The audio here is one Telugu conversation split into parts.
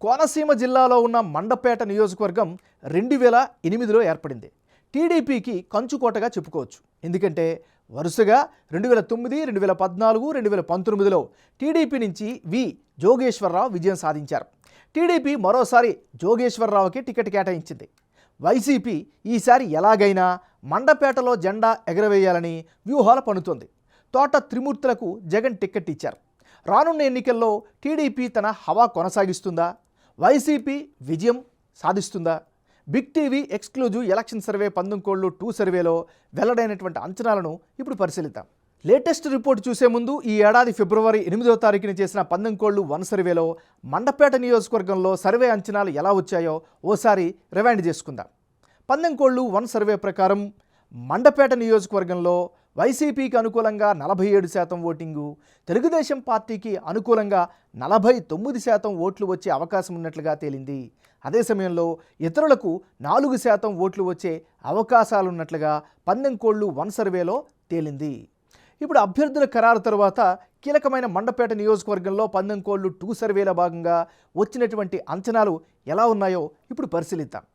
కోనసీమ జిల్లాలో ఉన్న మండపేట నియోజకవర్గం 2008లో ఏర్పడింది. టీడీపీకి కంచుకోటగా చెప్పుకోవచ్చు. ఎందుకంటే వరుసగా 2009, 2014, 2019లో టీడీపీ నుంచి జోగేశ్వరరావు విజయం సాధించారు. టీడీపీ మరోసారి జోగేశ్వరరావుకి టికెట్ కేటాయించింది. వైసీపీ ఈసారి ఎలాగైనా మండపేటలో జెండా ఎగరవేయాలని వ్యూహాలు పన్నుతోంది. తోట త్రిమూర్తులకు జగన్ టికెట్ ఇచ్చారు. రానున్న ఎన్నికల్లో టీడీపీ తన హవా కొనసాగిస్తుందా? వైసీపీ విజయం సాధిస్తుందా? Big TV exclusive election survey 19 సర్వేలో వెల్లడైనటువంటి అంచనాలను ఇప్పుడు పరిశీలిద్దాం. లేటెస్ట్ రిపోర్ట్ చూసే ముందు ఈ ఏడాది ఫిబ్రవరి 8వ తారీఖున చేసిన 19 సర్వేలో మండపేట నియోజకవర్గంలో సర్వే అంచనాలు ఎలా వచ్చాయో ఓసారి రివైండ్ చేసుకుందాం. 19 సర్వే ప్రకారం మండపేట నియోజకవర్గంలో వైసీపీకి అనుకూలంగా 47% ఓటింగు, తెలుగుదేశం పార్టీకి అనుకూలంగా 49% ఓట్లు వచ్చే అవకాశం ఉన్నట్లుగా తేలింది. అదే సమయంలో ఇతరులకు 4% ఓట్లు వచ్చే అవకాశాలున్నట్లుగా 19 సర్వేలో తేలింది. ఇప్పుడు అభ్యర్థుల ఖరారు తర్వాత కీలకమైన మండపేట నియోజకవర్గంలో 19 సర్వేల భాగంగా వచ్చినటువంటి అంచనాలు ఎలా ఉన్నాయో ఇప్పుడు పరిశీలిద్దాం.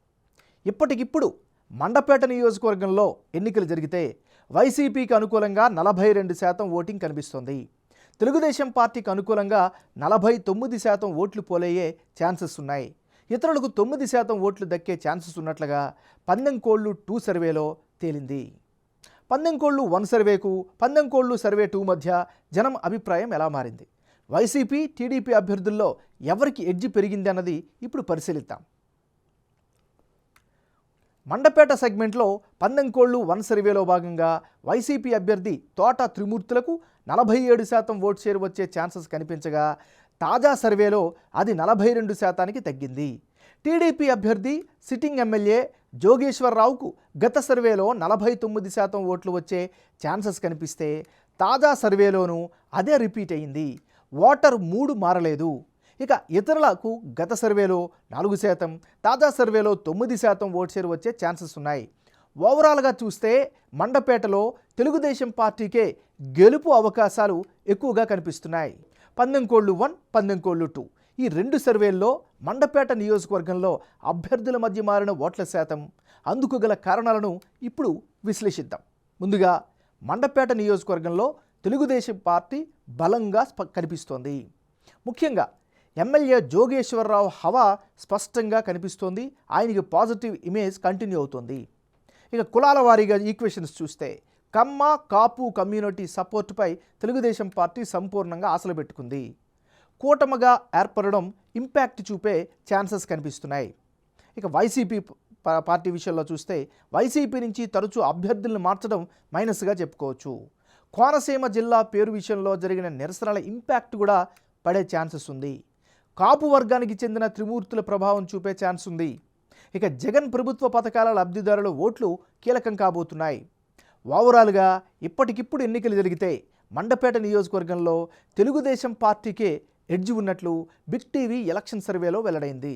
ఇప్పటికిప్పుడు మండపేట నియోజకవర్గంలో ఎన్నికలు జరిగితే వైసీపీకి అనుకూలంగా 42% ఓటింగ్ కనిపిస్తోంది. తెలుగుదేశం పార్టీకి అనుకూలంగా 49% ఓట్లు పోలయ్యే ఛాన్సెస్ ఉన్నాయి. ఇతరులకు 9% ఓట్లు దక్కే ఛాన్సెస్ ఉన్నట్లుగా 19 సర్వేలో తేలింది. 19 సర్వేకు 19 సర్వే 2 మధ్య జనం అభిప్రాయం ఎలా మారింది? వైసీపీ టీడీపీ అభ్యర్థుల్లో ఎవరికి ఎడ్జి పెరిగింది అన్నది ఇప్పుడు పరిశీలిద్దాం. మండపేట సెగ్మెంట్లో 19 సర్వేలో భాగంగా వైసీపీ అభ్యర్థి తోట త్రిమూర్తులకు 47% ఓటు షేర్ వచ్చే ఛాన్సెస్ కనిపించగా, తాజా సర్వేలో అది 42%కి తగ్గింది. టీడీపీ అభ్యర్థి సిట్టింగ్ ఎమ్మెల్యే జోగేశ్వరరావుకు గత సర్వేలో 49% ఓట్లు వచ్చే ఛాన్సెస్ కనిపిస్తే, తాజా సర్వేలోనూ అదే రిపీట్ అయింది. ఓటర్ 3 మారలేదు. ఇక ఇతరులకు గత సర్వేలో 4%, తాజా సర్వేలో 9% ఓటు షేర్ వచ్చే ఛాన్సెస్ ఉన్నాయి. ఓవరాల్గా చూస్తే మండపేటలో తెలుగుదేశం పార్టీకే గెలుపు అవకాశాలు ఎక్కువగా కనిపిస్తున్నాయి. 19 19 ఈ 2 సర్వేల్లో మండపేట నియోజకవర్గంలో అభ్యర్థుల మధ్య మారిన ఓట్ల శాతం, అందుకు గల కారణాలను ఇప్పుడు విశ్లేషిద్దాం. ముందుగా మండపేట నియోజకవర్గంలో తెలుగుదేశం పార్టీ బలంగా కనిపిస్తోంది. ముఖ్యంగా ఎమ్మెల్యే జోగేశ్వరరావు హవా స్పష్టంగా కనిపిస్తోంది. ఆయనకి పాజిటివ్ ఇమేజ్ కంటిన్యూ అవుతుంది. ఇక కులాల వారీగా ఈక్వేషన్స్ చూస్తే కమ్మ కాపు కమ్యూనిటీ సపోర్టుపై తెలుగుదేశం పార్టీ సంపూర్ణంగా ఆశలు పెట్టుకుంది. కూటమిగా ఏర్పడడం ఇంపాక్ట్ చూపే ఛాన్సెస్ కనిపిస్తున్నాయి. ఇక వైసీపీ పార్టీ విషయంలో చూస్తే వైసీపీ నుంచి తరచూ అభ్యర్థులను మార్చడం మైనస్గా చెప్పుకోవచ్చు. కోనసీమ జిల్లా పేరు విషయంలో జరిగిన నిరసనల ఇంపాక్ట్ కూడా పడే ఛాన్సెస్ ఉంది. కాపు వర్గానికి చెందిన త్రిమూర్తుల ప్రభావం చూపే ఛాన్స్ ఉంది. ఇక జగన్ ప్రభుత్వ పథకాల లబ్ధిదారుల ఓట్లు కీలకం కాబోతున్నాయి. ఓవరాల్గా ఇప్పటికిప్పుడు ఎన్నికలు జరిగితే మండపేట నియోజకవర్గంలో తెలుగుదేశం పార్టీకే ఎడ్జి ఉన్నట్లు బిగ్ టీవీ ఎలక్షన్ సర్వేలో వెల్లడైంది.